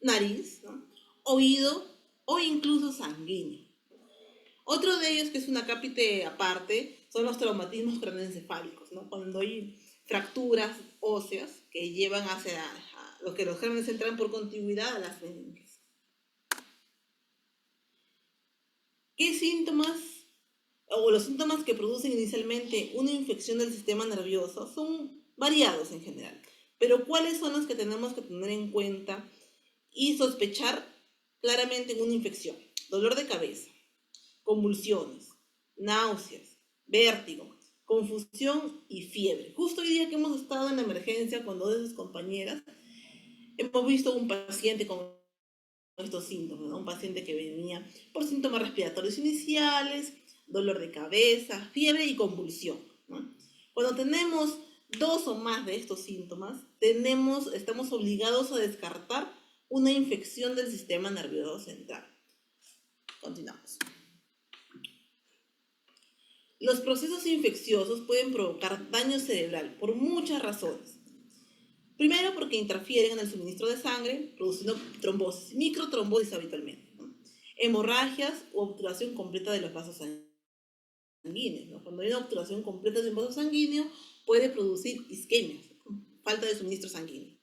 nariz, ¿no? Oído o incluso sanguíneo. Otro de ellos, que es una cápite aparte, son los traumatismos craneoencefálicos, ¿no? Cuando hay fracturas óseas que llevan hacia lo que los gérmenes entran por contigüidad a las meninges. ¿Qué síntomas o los síntomas que producen inicialmente una infección del sistema nervioso son variados en general? Pero ¿cuáles son los que tenemos que tener en cuenta y sospechar claramente en una infección? Dolor de cabeza, convulsiones, náuseas, vértigo, confusión y fiebre. Justo hoy día que hemos estado en la emergencia con dos de sus compañeras, hemos visto un paciente con estos síntomas, ¿no? Un paciente que venía por síntomas respiratorios iniciales, dolor de cabeza, fiebre y convulsión, ¿no? Cuando tenemos dos o más de estos síntomas, estamos obligados a descartar una infección del sistema nervioso central. Continuamos. Los procesos infecciosos pueden provocar daño cerebral por muchas razones. Primero, porque interfieren en el suministro de sangre, produciendo trombosis, microtrombosis habitualmente, ¿no? Hemorragias o obturación completa de los vasos sanguíneos, ¿no? Cuando hay una obturación completa de un vaso sanguíneo, puede producir isquemia, falta de suministro sanguíneo.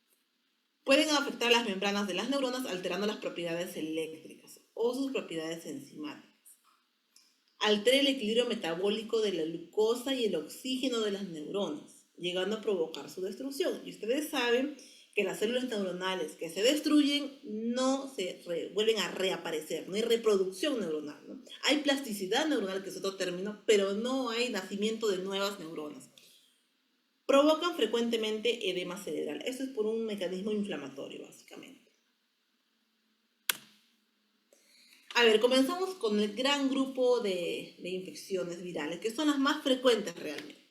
Pueden afectar las membranas de las neuronas, alterando las propiedades eléctricas o sus propiedades enzimáticas. Altera el equilibrio metabólico de la glucosa y el oxígeno de las neuronas, llegando a provocar su destrucción. Y ustedes saben que las células neuronales que se destruyen no se vuelven a reaparecer, no hay reproducción neuronal, ¿no? Hay plasticidad neuronal, que es otro término, pero no hay nacimiento de nuevas neuronas. Provocan frecuentemente edema cerebral. Esto es por un mecanismo inflamatorio, básicamente. A ver, comenzamos con el gran grupo de infecciones virales, que son las más frecuentes realmente.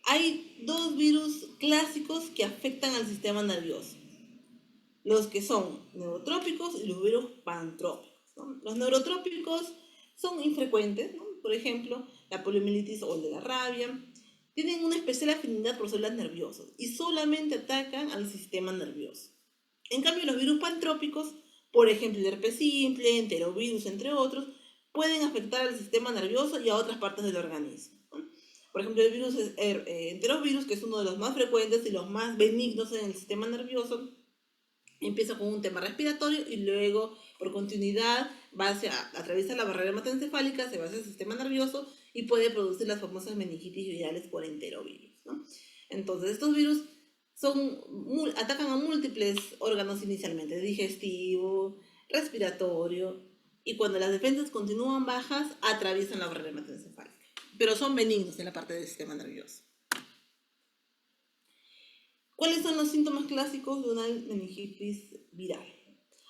Hay dos virus clásicos que afectan al sistema nervioso, los que son neurotrópicos y los virus pantrópicos, ¿no? Los neurotrópicos son infrecuentes, ¿no? Por ejemplo, la poliomielitis o el de la rabia. Tienen una especial afinidad por células nerviosas y solamente atacan al sistema nervioso. En cambio, los virus pantrópicos, por ejemplo, el herpes simple, enterovirus, entre otros, pueden afectar al sistema nervioso y a otras partes del organismo, ¿no? Por ejemplo, el virus enterovirus, que es uno de los más frecuentes y los más benignos en el sistema nervioso, empieza con un tema respiratorio y luego, por continuidad, atraviesa la barrera hematoencefálica, se va hacia el sistema nervioso y puede producir las famosas meningitis virales por enterovirus, ¿no? Entonces, estos virus atacan a múltiples órganos inicialmente, digestivo, respiratorio, y cuando las defensas continúan bajas, atraviesan la barrera hematoencefálica, pero son benignos en la parte del sistema nervioso. ¿Cuáles son los síntomas clásicos de una meningitis viral?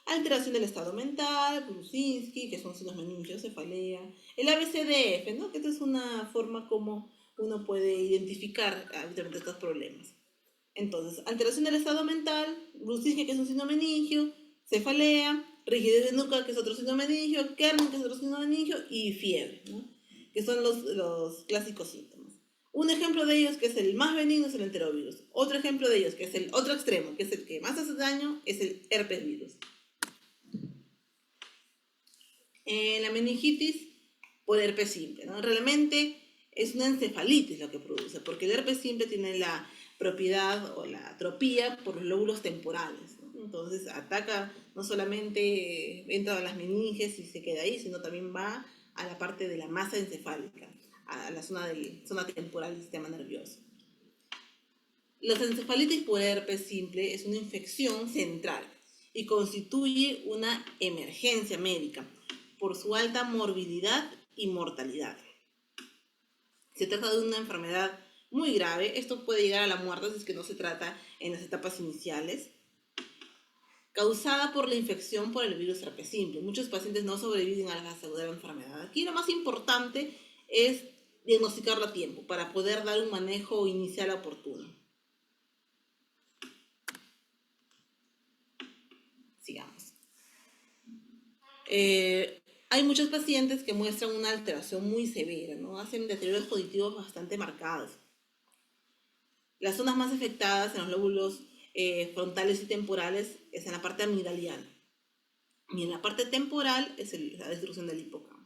Alteración del estado mental, Brudzinski, que son signos meningios, cefalea, el ABCDF, ¿no? Que esta es una forma como uno puede identificar habitualmente estos problemas. Entonces, alteración del estado mental, Brudzinski, que es un signo meningio, cefalea, rigidez de nuca, que es otro signo meningio, Kerman, que es otro signo meningio, y fiebre, ¿no? Que son los clásicos síntomas. Un ejemplo de ellos, que es el más benigno, es el enterovirus. Otro ejemplo de ellos, que es el otro extremo, que es el que más hace daño, es el herpes virus. La meningitis por herpes simple, ¿no? Realmente es una encefalitis lo que produce, porque el herpes simple tiene la propiedad o la atropía por los lóbulos temporales, ¿no? Entonces ataca, no solamente entra a las meninges y se queda ahí, sino también va a la parte de la masa encefálica, a la zona temporal del sistema nervioso. La encefalitis por herpes simple es una infección central y constituye una emergencia médica por su alta morbilidad y mortalidad. Se trata de una enfermedad muy grave. Esto puede llegar a la muerte si es que no se trata en las etapas iniciales, causada por la infección por el virus herpes simple. Muchos pacientes no sobreviven a la segunda enfermedad. Aquí lo más importante es diagnosticarlo a tiempo para poder dar un manejo inicial oportuno. Sigamos. Hay muchos pacientes que muestran una alteración muy severa, ¿no? Hacen deterioros cognitivos bastante marcados. Las zonas más afectadas en los lóbulos frontales y temporales es en la parte amigdaliana. Y en la parte temporal es la destrucción del hipocampo.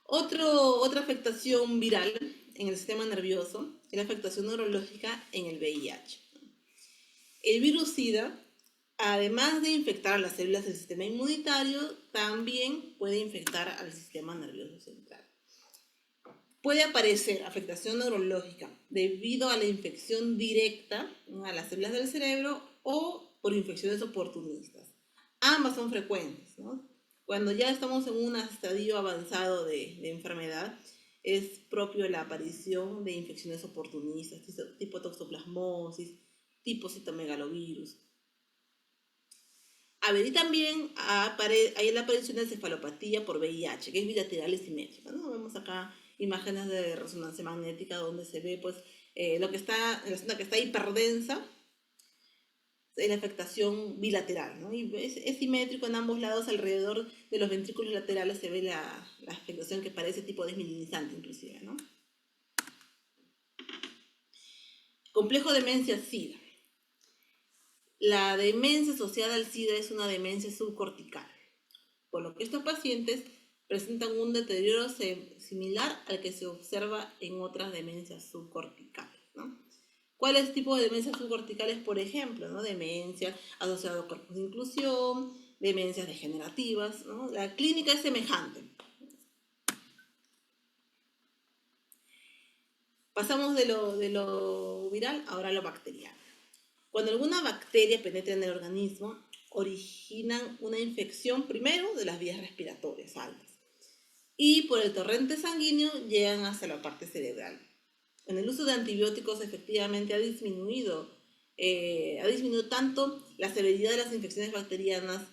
Otra afectación viral en el sistema nervioso es la afectación neurológica en el VIH. El virus SIDA, además de infectar a las células del sistema inmunitario, también puede infectar al sistema nervioso central. Puede aparecer afectación neurológica debido a la infección directa a las células del cerebro o por infecciones oportunistas. Ambas son frecuentes, ¿no? Cuando ya estamos en un estadio avanzado de enfermedad, es propio la aparición de infecciones oportunistas, tipo toxoplasmosis, tipo citomegalovirus. A ver, y también hay la aparición de cefalopatía por VIH, que es bilateral y simétrica, ¿no? Vemos acá imágenes de resonancia magnética donde se ve pues la zona que está hiperdensa, es la afectación bilateral, ¿no? Y es simétrico en ambos lados, alrededor de los ventrículos laterales se ve la afectación que parece tipo desmielinizante inclusive, ¿no? Complejo demencia-SIDA. La demencia asociada al SIDA es una demencia subcortical, por lo que estos pacientes presentan un deterioro similar al que se observa en otras demencias subcorticales, ¿no? ¿Cuáles tipos de demencias subcorticales, por ejemplo, ¿no? Demencia asociada a cuerpos de inclusión, demencias degenerativas, ¿no? La clínica es semejante. Pasamos de lo viral ahora a lo bacteriano. Cuando alguna bacteria penetra en el organismo, originan una infección primero de las vías respiratorias altas y por el torrente sanguíneo llegan hasta la parte cerebral. En el uso de antibióticos efectivamente ha disminuido tanto la severidad de las infecciones bacterianas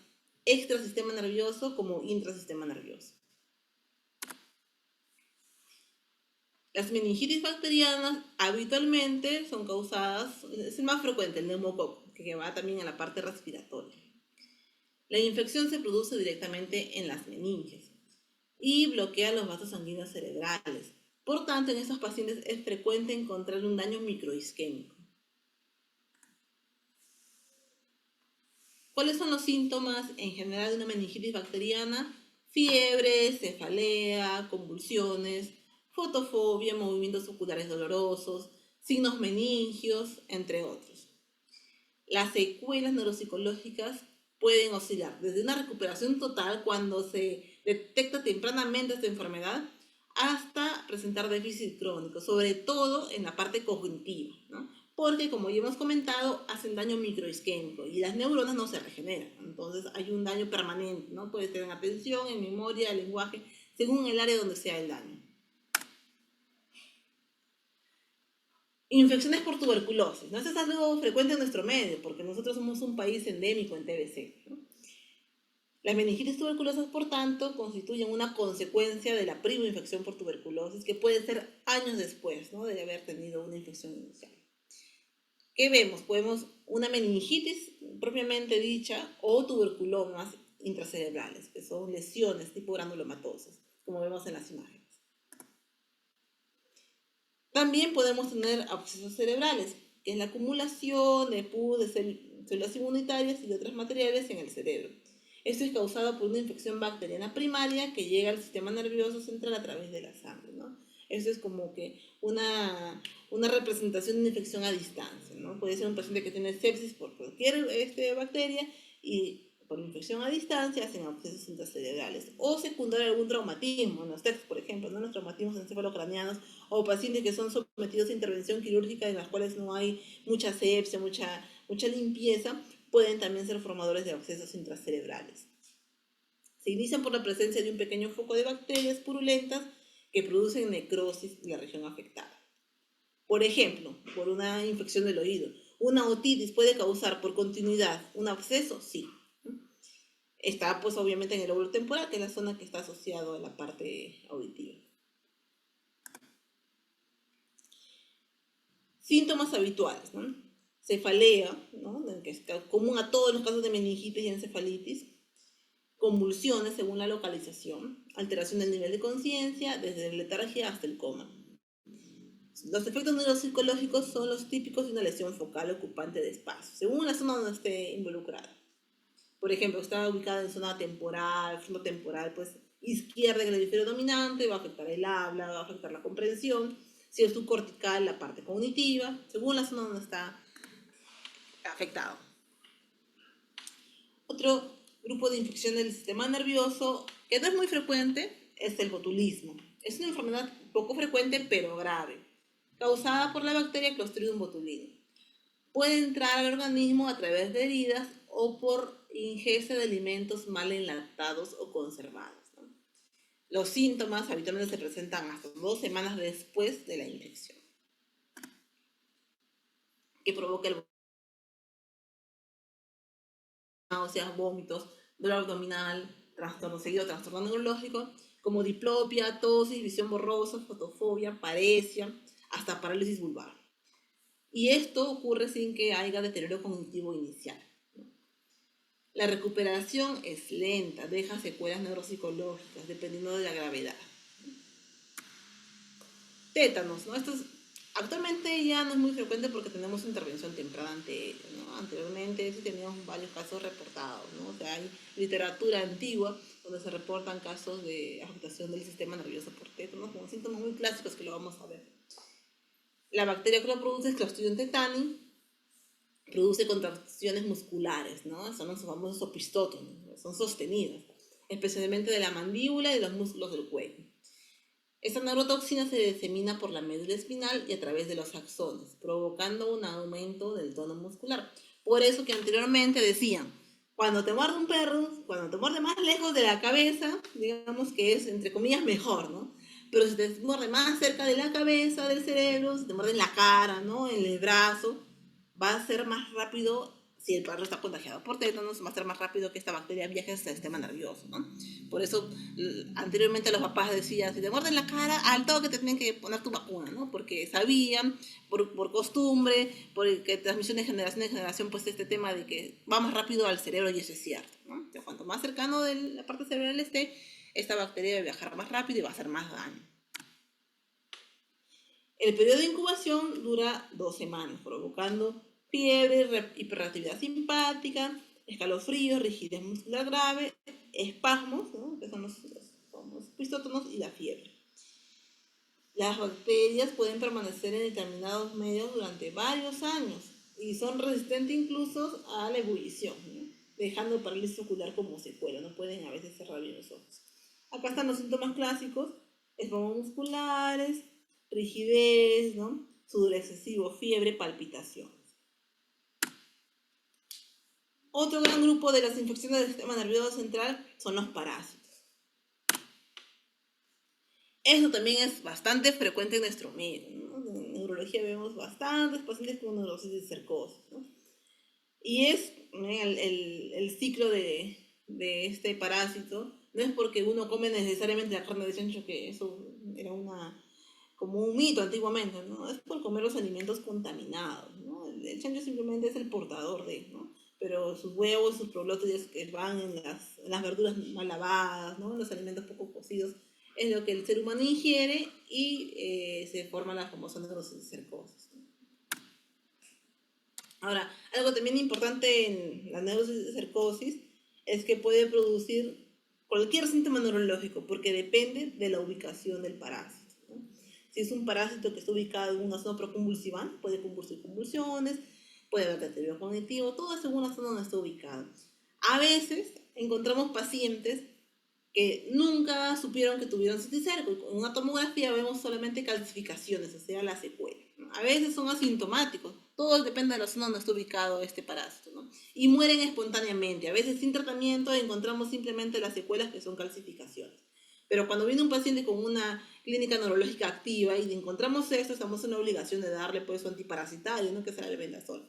extrasistema nervioso como intrasistema nervioso. Las meningitis bacterianas habitualmente son causadas, es el más frecuente, el neumococo, que va también a la parte respiratoria. La infección se produce directamente en las meninges y bloquea los vasos sanguíneos cerebrales. Por tanto, en estos pacientes es frecuente encontrar un daño microisquémico. ¿Cuáles son los síntomas en general de una meningitis bacteriana? Fiebre, cefalea, convulsiones, fotofobia, movimientos oculares dolorosos, signos meningios, entre otros. Las secuelas neuropsicológicas pueden oscilar desde una recuperación total cuando se detecta tempranamente esta enfermedad hasta presentar déficit crónico, sobre todo en la parte cognitiva, ¿no? Porque, como ya hemos comentado, hacen daño microisquémico y las neuronas no se regeneran. Entonces hay un daño permanente, ¿no? Puede ser en atención, en memoria, en lenguaje, según el área donde sea el daño. Infecciones por tuberculosis, ¿no? Eso es algo frecuente en nuestro medio, porque nosotros somos un país endémico en TBC, ¿no? Las meningitis tuberculosas, por tanto, constituyen una consecuencia de la prima infección por tuberculosis, que puede ser años después, ¿no? De haber tenido una infección inicial. ¿Qué vemos? Podemos una meningitis propiamente dicha o tuberculomas intracerebrales, que son lesiones tipo granulomatosas, como vemos en las imágenes. También podemos tener abscesos cerebrales, que es la acumulación de pus, de células inmunitarias y de otros materiales en el cerebro. Esto es causado por una infección bacteriana primaria que llega al sistema nervioso central a través de la sangre, ¿no? Eso es como que una representación de una infección a distancia, ¿no? Puede ser un paciente que tiene sepsis por cualquier bacteria y por infección a distancia hacen abscesos intracerebrales o secundario a algún traumatismo, en los TECs, por ejemplo, ¿no? Los traumatismos encefalocranianos o pacientes que son sometidos a intervención quirúrgica en las cuales no hay mucha asepsia, mucha limpieza, pueden también ser formadores de abscesos intracerebrales. Se inician por la presencia de un pequeño foco de bacterias purulentas que producen necrosis de la región afectada. Por ejemplo, por una infección del oído. ¿Una otitis puede causar por continuidad un absceso? Sí. Está pues obviamente en el lóbulo temporal, que es la zona que está asociada a la parte auditiva. Síntomas habituales, ¿no? Cefalea, ¿no? Que es común a todos los casos de meningitis y encefalitis. Convulsiones según la localización. Alteración del nivel de conciencia, desde la letargia hasta el coma. Los efectos neuropsicológicos son los típicos de una lesión focal ocupante de espacio, según la zona donde esté involucrada. Por ejemplo, está ubicada en zona temporal, frontotemporal, pues izquierda en el hemisferio dominante, va a afectar el habla, va a afectar la comprensión. Si es subcortical, la parte cognitiva, según la zona donde está afectado. Otro grupo de infección del sistema nervioso, que no es muy frecuente, es el botulismo. Es una enfermedad poco frecuente, pero grave, causada por la bacteria Clostridium botulinum. Puede entrar al organismo a través de heridas o por ingesta de alimentos mal enlatados o conservados, ¿no? Los síntomas habitualmente se presentan hasta 2 semanas después de la infección, que provoca el náuseas, vómitos, dolor abdominal, trastorno seguido, trastorno neurológico, como diplopia, tosis, visión borrosa, fotofobia, paresia, hasta parálisis vulvar. Y esto ocurre sin que haya deterioro cognitivo inicial. La recuperación es lenta, deja secuelas neuropsicológicas dependiendo de la gravedad. Tétanos, ¿no? Actualmente ya no es muy frecuente porque tenemos intervención temprana ante ello, ¿no? Anteriormente sí teníamos varios casos reportados, ¿no? O sea, hay literatura antigua donde se reportan casos de afectación del sistema nervioso por tétanos, con síntomas muy clásicos que lo vamos a ver. La bacteria que lo produce es Clostridium tetani, produce contracciones musculares, ¿no? Son los famosos opistótonos, ¿no? Son sostenidas, especialmente de la mandíbula y de los músculos del cuello. Esta neurotoxina se disemina por la médula espinal y a través de los axones, provocando un aumento del tono muscular. Por eso que anteriormente decían, cuando te muerde un perro, cuando te muerde más lejos de la cabeza, digamos que es, entre comillas, mejor, ¿no? Pero si te muerde más cerca de la cabeza, del cerebro, si te muerde en la cara, ¿no? En el brazo, va a ser más rápido, si el perro está contagiado por tétanos, va a ser más rápido que esta bacteria viaje hacia el sistema nervioso, ¿no? Por eso, anteriormente los papás decían, si te muerden la cara, al toque te tienen que poner tu vacuna, ¿no? Porque sabían, por costumbre, porque transmisión de generación en generación, pues este tema de que va más rápido al cerebro y eso es cierto, ¿no? Entonces, cuanto más cercano de la parte cerebral esté, esta bacteria va a viajar más rápido y va a hacer más daño. El periodo de incubación dura 2 semanas, provocando fiebre, hiperactividad simpática, escalofríos, rigidez muscular grave, espasmos, ¿no? Que son los pistótonos, y la fiebre. Las bacterias pueden permanecer en determinados medios durante varios años y son resistentes incluso a la ebullición, ¿no? Dejando parálisis ocular como secuela, no pueden a veces cerrar bien los ojos. Acá están los síntomas clásicos: espasmos musculares, rigidez, ¿no? Sudor excesivo, fiebre, palpitaciones. Otro gran grupo de las infecciones del sistema nervioso central son los parásitos. Eso también es bastante frecuente en nuestro medio, ¿no? En neurología vemos bastantes pacientes con neurosis de cercosis, ¿no? Y es el ciclo de este parásito. No es porque uno come necesariamente la carne de chancho, que eso era como un mito antiguamente, ¿no? Es por comer los alimentos contaminados, ¿no? El chancho simplemente es el portador ¿no? Pero sus huevos, sus probóscitos que van en las verduras mal lavadas, ¿no? En los alimentos poco cocidos, es lo que el ser humano ingiere y se forman las famosas neurocercosis. Ahora, algo también importante en la neurocercosis es que puede producir cualquier síntoma neurológico porque depende de la ubicación del parásito, ¿no? Si es un parásito que está ubicado en una zona proconvulsiva, puede producir convulsiones, puede haber deterioro cognitivo, todo según la zona donde está ubicado. A veces encontramos pacientes que nunca supieron que tuvieron cisticerco. En una tomografía vemos solamente calcificaciones, o sea, la secuela, ¿no? A veces son asintomáticos, todo depende de la zona donde está ubicado este parásito, ¿no? Y mueren espontáneamente. A veces sin tratamiento encontramos simplemente las secuelas, que son calcificaciones. Pero cuando viene un paciente con una clínica neurológica activa y encontramos esto, estamos en la obligación de darle pues su antiparasitario, ¿no? Que será el Bendazol.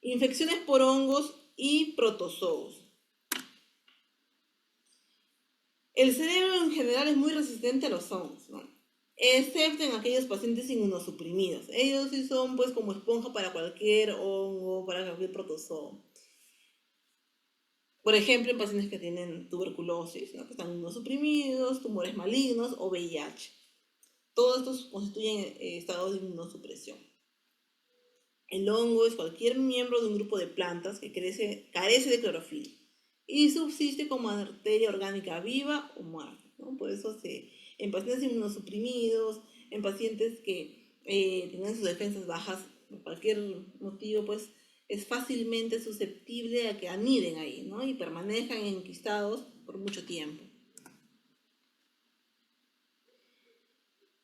Infecciones por hongos y protozoos. El cerebro en general es muy resistente a los hongos, ¿no? Excepto en aquellos pacientes inmunosuprimidos. Ellos sí son pues como esponja para cualquier hongo, para cualquier protozoo. Por ejemplo, en pacientes que tienen tuberculosis, ¿no? Que están inmunosuprimidos, tumores malignos o VIH. Todos estos constituyen estados de inmunosupresión. El hongo es cualquier miembro de un grupo de plantas que carece de clorofila y subsiste como arteria orgánica viva o muerta, ¿no? Por eso en pacientes inmunosuprimidos, en pacientes que tienen sus defensas bajas por cualquier motivo, pues es fácilmente susceptible a que aniden ahí, ¿no? Y permanezcan enquistados por mucho tiempo.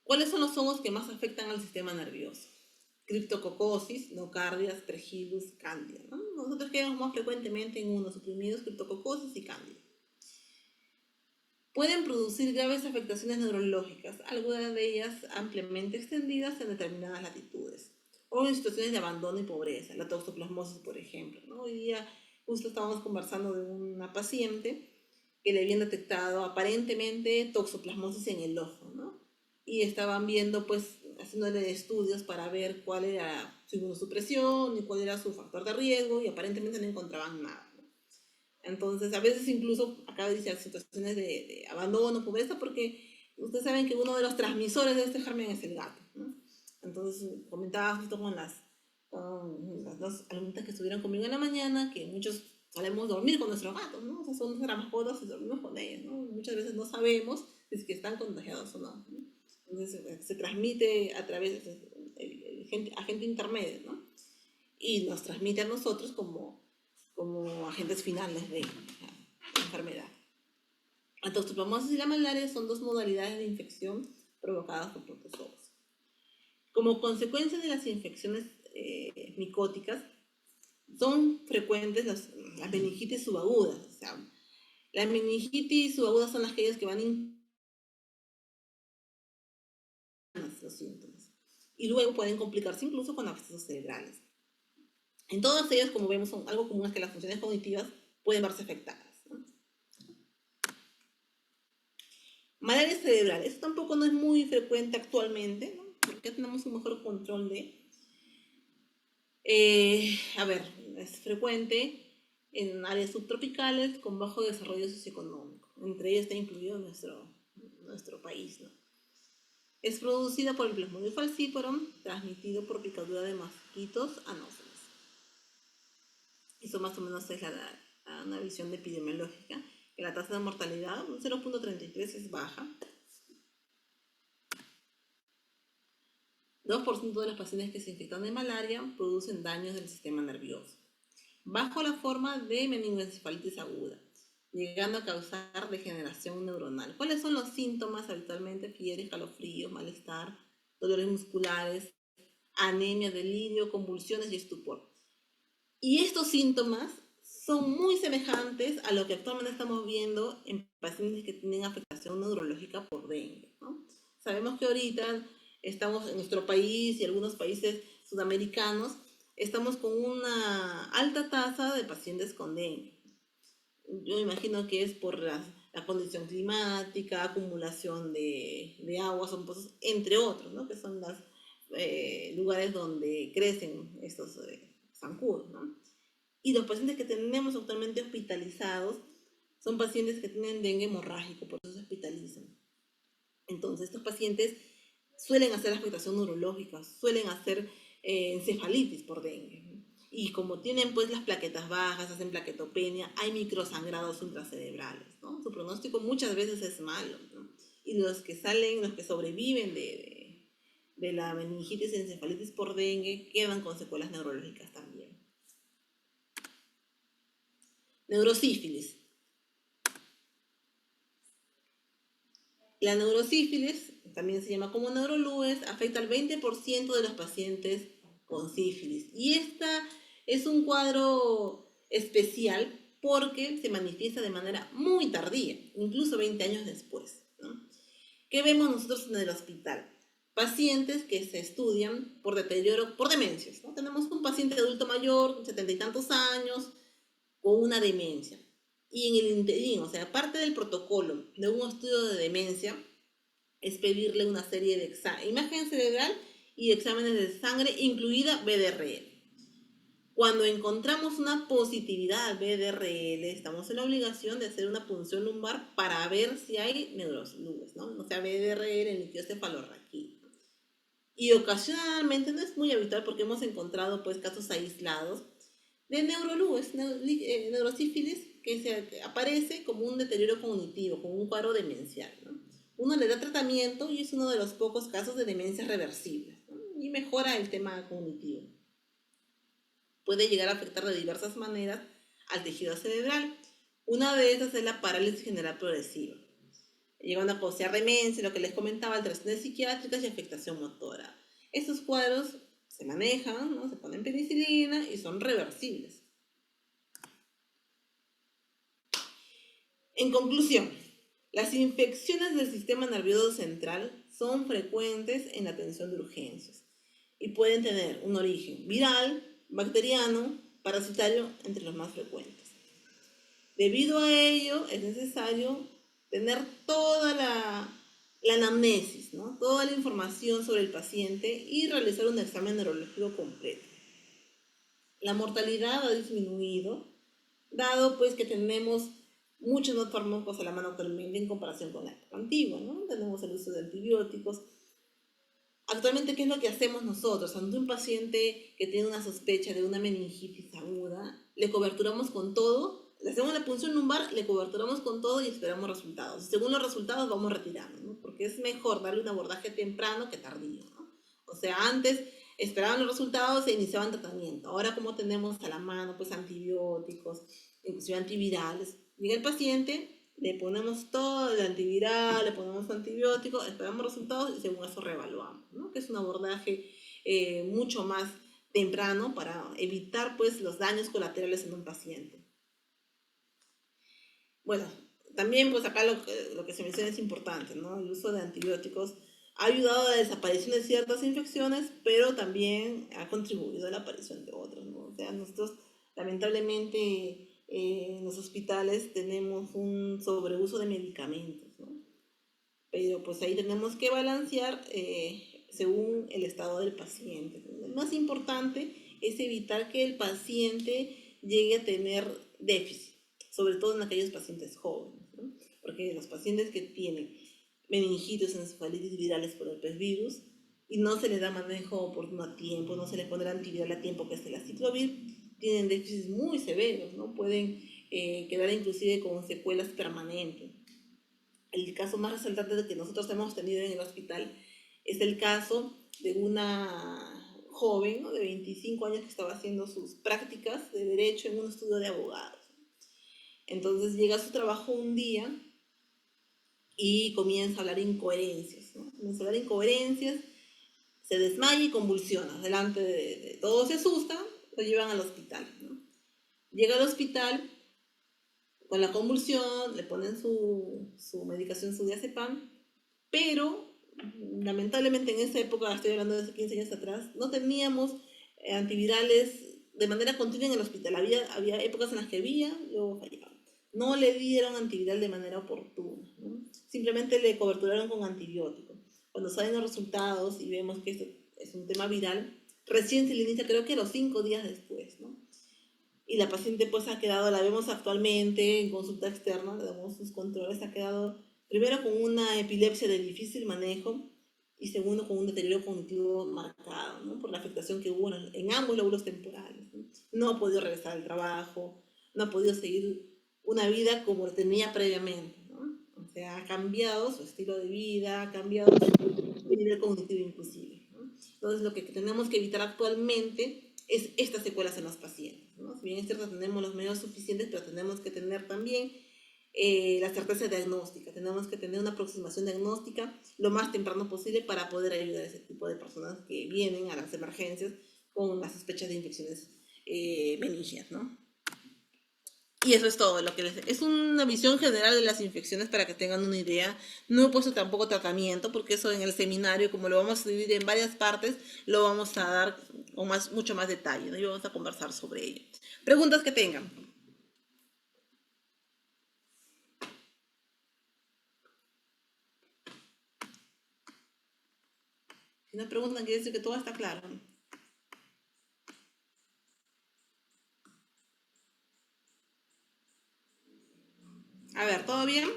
¿Cuáles son los hongos que más afectan al sistema nervioso? Cryptococcus, nocardia, aspergillus, cándida, ¿no? Nosotros que vemos más frecuentemente en inmunosuprimidos, cryptococcus y cándida. Pueden producir graves afectaciones neurológicas, algunas de ellas ampliamente extendidas en determinadas latitudes, o en situaciones de abandono y pobreza, la toxoplasmosis, por ejemplo, ¿no? Hoy día justo estábamos conversando de una paciente que le habían detectado aparentemente toxoplasmosis en el ojo, ¿no? Y estaban viendo, pues, haciéndole estudios para ver cuál era su inmunosupresión y cuál era su factor de riesgo, y aparentemente no encontraban nada. Entonces, a veces incluso acá dice situaciones de abandono, pobreza, porque ustedes saben que uno de los transmisores de este germen es el gato, ¿no? Entonces, comentaba justo con las dos alumnitas que estuvieron conmigo en la mañana, que muchos solemos dormir con nuestros gatos, ¿no? O sea, son nuestras mascotas y dormimos con ellas, ¿no? Muchas veces no sabemos si es que están contagiados o no, ¿no? Entonces, se transmite a través del agente intermedio, ¿no? Y nos transmite a nosotros como agentes finales de la enfermedad. La toxoplasmosis y la malaria son dos modalidades de infección provocadas por protozoos. Como consecuencia de las infecciones micóticas, son frecuentes las meningitis subagudas. O sea, las meningitis subagudas son aquellas que van los síntomas. Y luego pueden complicarse incluso con abscesos cerebrales. En todas ellas, como vemos, son algo común es que las funciones cognitivas pueden verse afectadas, ¿no? Malaria cerebral, esto tampoco no es muy frecuente actualmente, ¿no? Porque tenemos un mejor control de... es frecuente en áreas subtropicales con bajo desarrollo socioeconómico. Entre ellas está incluido nuestro país, ¿no? Es producida por el Plasmodium falciparum, transmitido por picadura de mosquitos anófeles. Eso más o menos es una visión epidemiológica, que la tasa de mortalidad, 0.33, es baja. 2% de los pacientes que se infectan de malaria producen daños del sistema nervioso, bajo la forma de meningoencefalitis aguda, llegando a causar degeneración neuronal. ¿Cuáles son los síntomas habitualmente? Fiebre, escalofríos, malestar, dolores musculares, anemia, delirio, convulsiones y estupor. Y estos síntomas son muy semejantes a lo que actualmente estamos viendo en pacientes que tienen afectación neurológica por dengue, ¿no? Sabemos que ahorita estamos en nuestro país y algunos países sudamericanos, estamos con una alta tasa de pacientes con dengue. Yo imagino que es por la condición climática, acumulación de agua, son pozos, entre otros, ¿no? Que son los lugares donde crecen estos zancudos, ¿no? Y los pacientes que tenemos actualmente hospitalizados son pacientes que tienen dengue hemorrágico, por eso se hospitalizan. Entonces, estos pacientes suelen hacer afectación neurológica, suelen hacer encefalitis por dengue. Y como tienen pues las plaquetas bajas, hacen plaquetopenia, hay microsangrados intracerebrales, ¿no? Su pronóstico muchas veces es malo, ¿no? Y los que sobreviven de la meningitis y encefalitis por dengue quedan con secuelas neurológicas también. Neurosífilis. La neurosífilis, también se llama como neurolúes, afecta al 20% de los pacientes con sífilis. Y esta es un cuadro especial porque se manifiesta de manera muy tardía, incluso 20 años después, ¿no? ¿Qué vemos nosotros en el hospital? Pacientes que se estudian por deterioro, por demencias, ¿no? Tenemos un paciente adulto mayor, 70 y tantos años, con una demencia. Y en el interín, o sea, parte del protocolo de un estudio de demencia es pedirle una serie de imagen cerebral y exámenes de sangre, incluida BDRL. Cuando encontramos una positividad BDRL, estamos en la obligación de hacer una punción lumbar para ver si hay neurolúes, ¿no? O sea, BDRL, el líquido cefalorraquídeo. Y ocasionalmente, no es muy habitual porque hemos encontrado pues casos aislados de neurolúes, neurosífilis, que aparece como un deterioro cognitivo, como un cuadro demencial, ¿no? Uno le da tratamiento y es uno de los pocos casos de demencia reversible, ¿no? Y mejora el tema cognitivo. Puede llegar a afectar de diversas maneras al tejido cerebral. Una de esas es la parálisis general progresiva, llegando a causar demencia, lo que les comentaba, alteraciones psiquiátricas y afectación motora. Estos cuadros se manejan, ¿no? Se ponen penicilina y son reversibles. En conclusión, las infecciones del sistema nervioso central son frecuentes en la atención de urgencias y pueden tener un origen viral, bacteriano, parasitario, entre los más frecuentes. Debido a ello, es necesario tener toda la anamnesis, ¿no? Toda la información sobre el paciente y realizar un examen neurológico completo. La mortalidad ha disminuido, dado pues que tenemos muchos más fármacos a la mano actualmente en comparación con la época antigua, ¿no? Tenemos el uso de antibióticos. Actualmente, ¿qué es lo que hacemos nosotros? Ante un paciente que tiene una sospecha de una meningitis aguda, le coberturamos con todo, le hacemos la punción lumbar, le coberturamos con todo y esperamos resultados. Según los resultados vamos retirando, ¿no? Porque es mejor darle un abordaje temprano que tardío, ¿no? O sea, antes esperaban los resultados e iniciaban tratamiento. Ahora, como tenemos a la mano pues antibióticos, inclusive antivirales, llega el paciente, le ponemos todo el antiviral, le ponemos antibiótico, esperamos resultados y según eso reevaluamos, ¿no? Que es un abordaje mucho más temprano para evitar pues los daños colaterales en un paciente. Bueno, también pues acá lo que se menciona es importante, ¿no? El uso de antibióticos ha ayudado a la desaparición de ciertas infecciones, pero también ha contribuido a la aparición de otras, ¿no? O sea, nosotros lamentablemente en los hospitales tenemos un sobreuso de medicamentos, ¿no? Pero pues ahí tenemos que balancear según el estado del paciente. Lo más importante es evitar que el paciente llegue a tener déficit, sobre todo en aquellos pacientes jóvenes, ¿no? Porque los pacientes que tienen meningitis, encefalitis virales por herpes virus y no se les da manejo oportuno a tiempo, no se les pondrá antiviral a tiempo, que es el aciclovir, tienen déficits muy severos, ¿no? Pueden quedar inclusive con secuelas permanentes. El caso más resaltante que nosotros hemos tenido en el hospital es el caso de una joven, ¿no? De 25 años que estaba haciendo sus prácticas de derecho en un estudio de abogados. Entonces llega a su trabajo un día y comienza a hablar incoherencias, ¿no? Comienza a hablar incoherencias, se desmaya y convulsiona. Delante de todos se asustan, lo llevan al hospital, ¿no? Llega al hospital con la convulsión, le ponen su medicación, su diazepam, pero lamentablemente en esa época, estoy hablando de hace 15 años atrás, no teníamos antivirales de manera continua en el hospital. Había épocas en las que había, luego fallaba. No le dieron antiviral de manera oportuna, ¿no? Simplemente le coberturaron con antibióticos. Cuando salen los resultados y vemos que esto es un tema viral, recién se le inicia, creo que a los 5 días después, ¿no? Y la paciente pues ha quedado, la vemos actualmente en consulta externa, le damos sus controles, ha quedado primero con una epilepsia de difícil manejo y segundo con un deterioro cognitivo marcado, ¿no? Por la afectación que hubo en ambos lóbulos temporales, ¿no? No ha podido regresar al trabajo, no ha podido seguir una vida como lo tenía previamente, ¿no? O sea, ha cambiado su estilo de vida, ha cambiado su nivel cognitivo inclusive, ¿no? Entonces lo que tenemos que evitar actualmente es estas secuelas en los pacientes, ¿no? Si bien es cierto, tenemos los medios suficientes, pero tenemos que tener también la certeza diagnóstica. Tenemos que tener una aproximación diagnóstica lo más temprano posible para poder ayudar a ese tipo de personas que vienen a las emergencias con las sospechas de infecciones meningias, ¿no? Y eso es todo. Es una visión general de las infecciones para que tengan una idea. No he puesto tampoco tratamiento, porque eso en el seminario, como lo vamos a dividir en varias partes, lo vamos a dar con mucho más detalle, ¿no? Y vamos a conversar sobre ello. Preguntas que tengan. Si no preguntan, quiere decir que todo está claro. bien?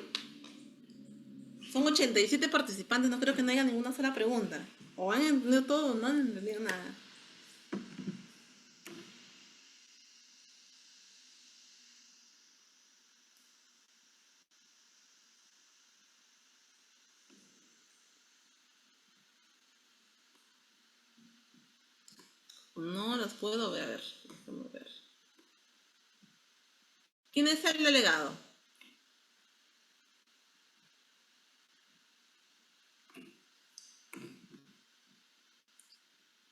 Son 87 participantes, no creo que no haya ninguna sola pregunta. O han entendido todo o no han entendido nada. No las puedo ver. A ver, déjame ver. ¿Quién es el delegado?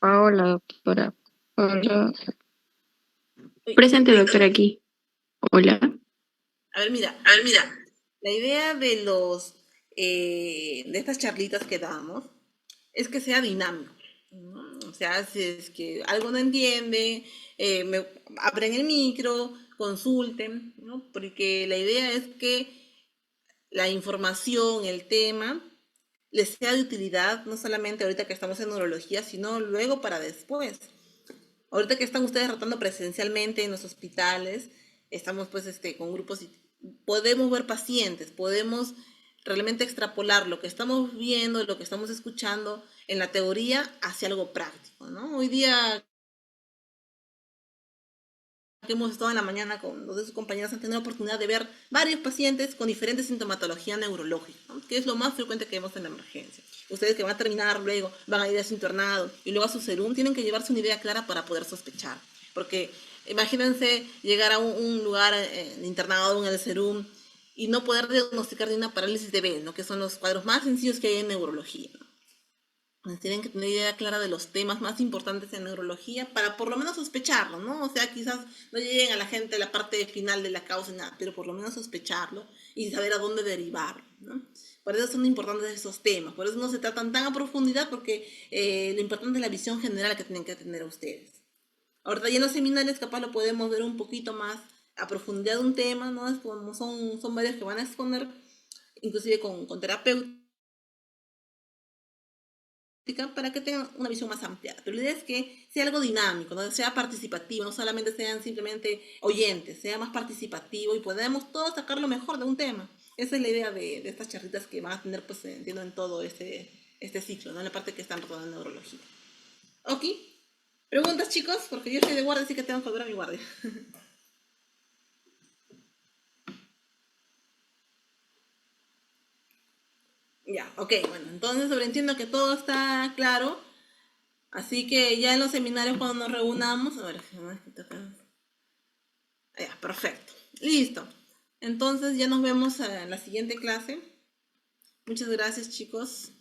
Hola, doctora. Hola. Uy, Presente, doctora, aquí. Hola. a ver, mira. La idea de de estas charlitas que damos es que sea dinámico, ¿no? O sea, si es que algo no entiende, abren el micro, consulten, ¿no? Porque la idea es que la información, el tema, les sea de utilidad, no solamente ahorita que estamos en neurología, sino luego para después. Ahorita que están ustedes rotando presencialmente en los hospitales, estamos pues con grupos y podemos ver pacientes, podemos realmente extrapolar lo que estamos viendo, lo que estamos escuchando en la teoría hacia algo práctico, ¿no? Hoy día que hemos estado en la mañana con dos de sus compañeros han tenido la oportunidad de ver varios pacientes con diferentes sintomatología neurológica, ¿no? Que es lo más frecuente que vemos en la emergencia. Ustedes que van a terminar luego, van a ir a su internado y luego a su serum, tienen que llevarse una idea clara para poder sospechar. Porque imagínense llegar a un lugar internado en el serum y no poder diagnosticar de una parálisis de B, ¿no? Que son los cuadros más sencillos que hay en neurología, ¿no? Pues tienen que tener idea clara de los temas más importantes en neurología para por lo menos sospecharlo, ¿no? O sea, quizás no lleguen a la gente la parte final de la causa, nada, pero por lo menos sospecharlo y saber a dónde derivar, ¿no? Por eso son importantes esos temas, por eso no se tratan tan a profundidad, porque lo importante es la visión general que tienen que tener ustedes. Ahorita ya en los seminarios capaz lo podemos ver un poquito más a profundidad de un tema, ¿no? Es como son varios que van a exponer, inclusive con terapeutas, para que tengan una visión más amplia. Pero la idea es que sea algo dinámico, ¿no? Sea participativo, no solamente sean simplemente oyentes, sea más participativo y podamos todos sacar lo mejor de un tema. Esa es la idea de estas charlitas que van a tener, pues, entiendo, en todo este ciclo, ¿no? En la parte que están rodando en neurología. ¿Ok? ¿Preguntas, chicos? Porque yo estoy de guardia, así que tengo que volver a mi guardia. Ya, ok, bueno, entonces sobreentiendo que todo está claro. Así que ya en los seminarios cuando nos reunamos, a ver, ya, perfecto. Listo. Entonces ya nos vemos en la siguiente clase. Muchas gracias, chicos.